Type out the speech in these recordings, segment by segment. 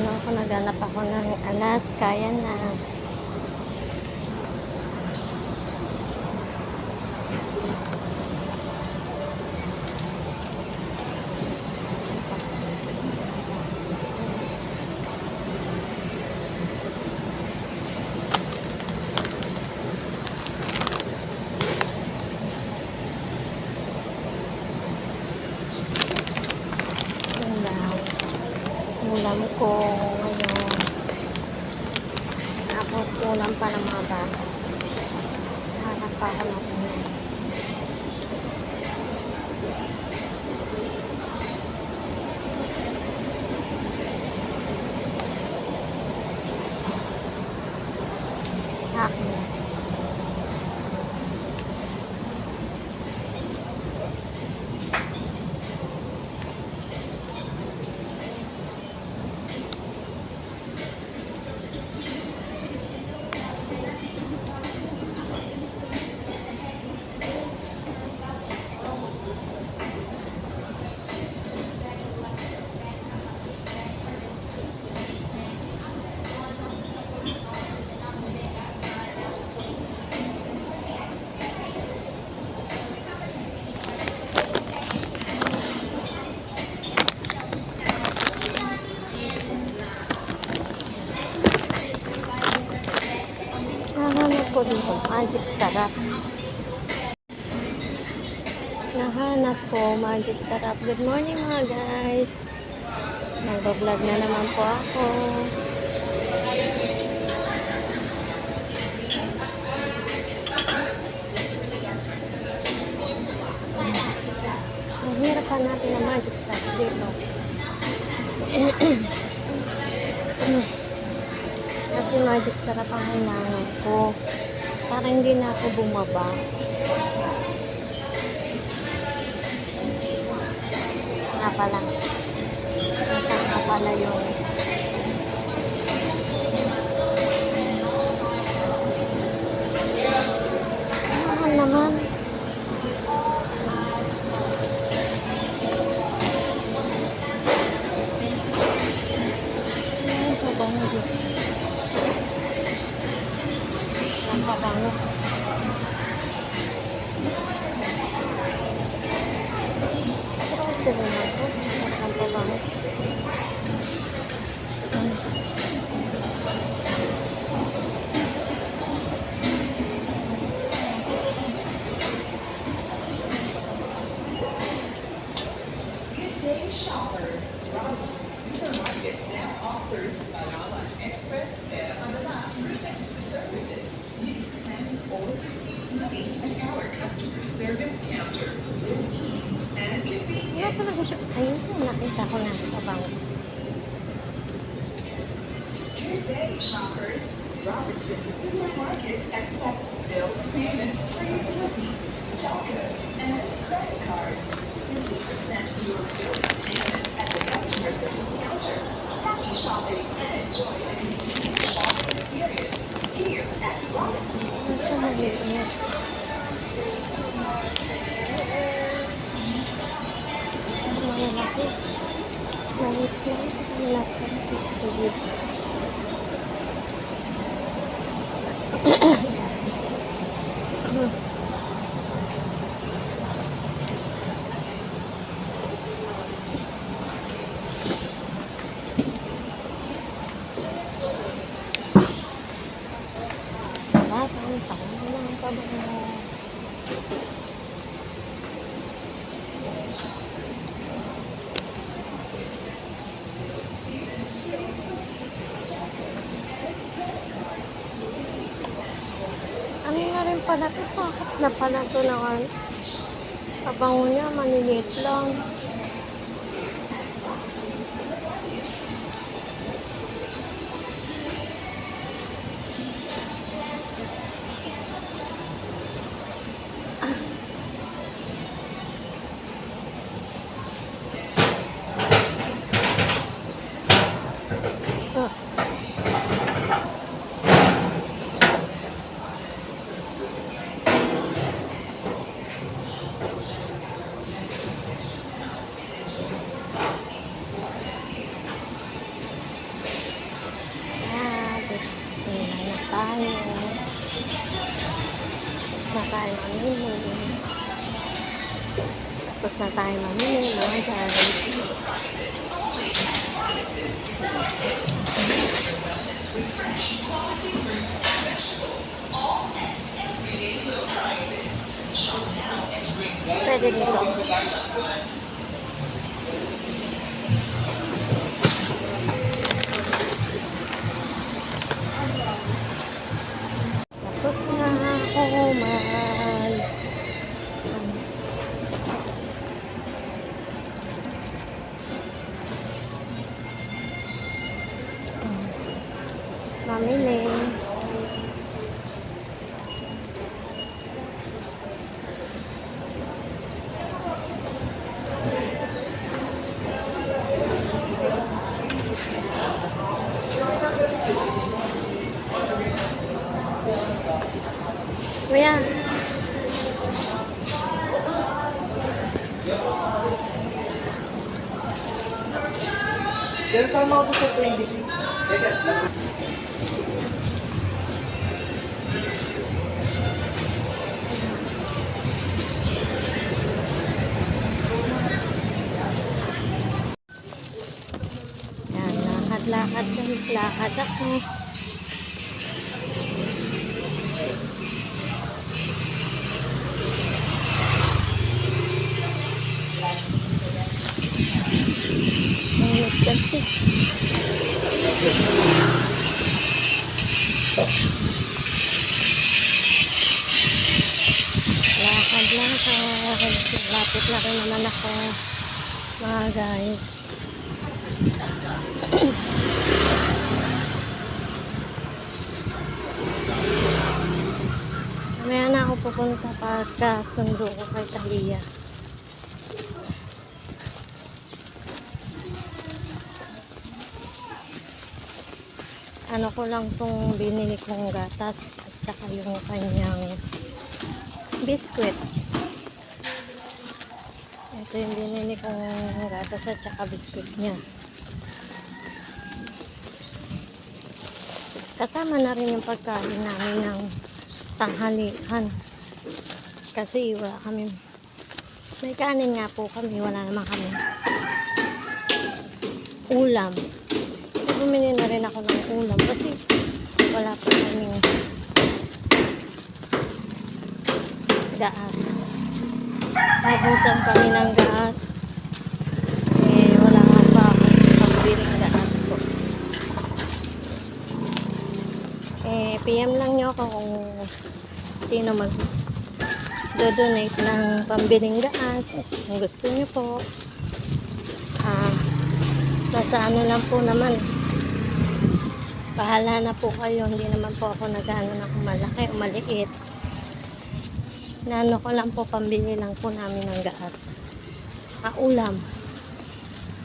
Naghanap ako ng alas, kaya na. Ulam ko ngayon. Tapos ulam pa ng mga bata. Hanap pa ako ng ulam. Akin. Nahanap ko dito, Magic Sarap. Nahanap ko, Magic Sarap. Good morning mga guys. Nag-vlog na naman po ako. Mahirapan natin ang Magic Sarap dito. Kasi Magic Sarap ang kailangan ko. Para hindi na ako bumaba. Nga pala. Nasaan nga pala yung mahal naman. Ano ito ba mo dito? Ang pabango. Sila na po. Ang pabango. Good day, shoppers. Robinsons Supermarket now offers Malala Express Fare Manila Preventive Services. You can send or receive money at our customer service counter with ease and convenience. Wala talaga siya. Ayun po, nakita ko na. Pabango. Good day, shoppers. Robinsons Supermarket accepts bills payment for utilities, telcos, and credit cards. Simply present your bill statement at the customer service counter. Happy shopping and enjoy the convenient shopping experience here at Robinsons Supermarket. Malaki. Malaki. Malaki. Ano na rin pala to, sakit na pala to ng pabango niya, maliliit lang. na tayo mamili. Tapos na tayo mamili mga guys. Pwede dito. Tapos na ako man. Mamili. Kuya. Pero sama ako sa 26. Yan, lakad-lakad guys. Lakad ako. Init kasi. Lakad-lakad. Lapit na rin naman ako mga guys. Mamaya na ako pupunta pagka sundo ko kay Talia. Ano ko lang tong binili kong gatas at saka yung kanyang biskwit. Ito yung binili kong gatas at saka biskwit niya. Kasama na rin yung pagkain namin ng tanghalian. Kasi wala kami. May kanin nga po kami. Wala naman kami ulam. Bumili na rin ako ng ulam kasi wala pa kaming gas. Nabusan kami ng gas. Wala nga pa akong pagbiling gas ko. PM lang nyo ako kung sino mag-donate ng pambiling gas. Kung gusto nyo po. Nasa ano lang po naman. Bahala na po kayo. Hindi naman po ako nag-ano ng malaki o maliit. Naano ko lang po, pambili lang po namin ng gas. Ulam.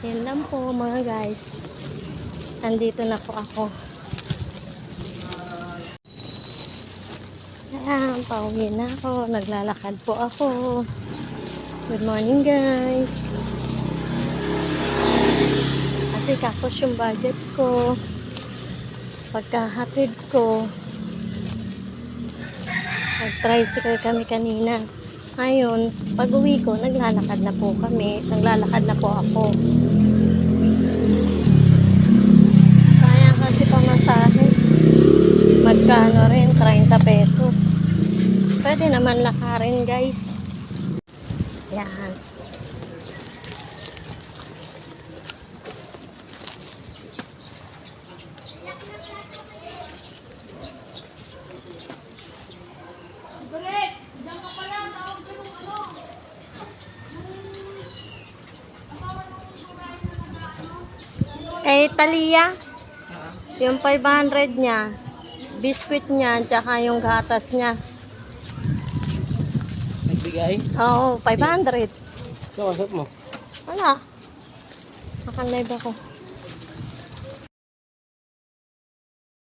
Yan lang po mga guys. Nandito na po ako. Ayan, pauwi na ako. Naglalakad po ako. Good morning guys. Kasi kapos yung budget ko. Pagkahatid ko, nag-tricycle kami kanina. Ngayon, pag uwi ko, naglalakad na po kami. Naglalakad na po ako. Sayang kasi pamasahe. Magkano rin? 30 pesos. Pwede naman lakarin guys. Yan. Talia, yung 500 niya, biskwit niya, tsaka yung gatas niya. Nagbigay? Oo, 500. Ito, kasap mo. Wala. Nakalive ako.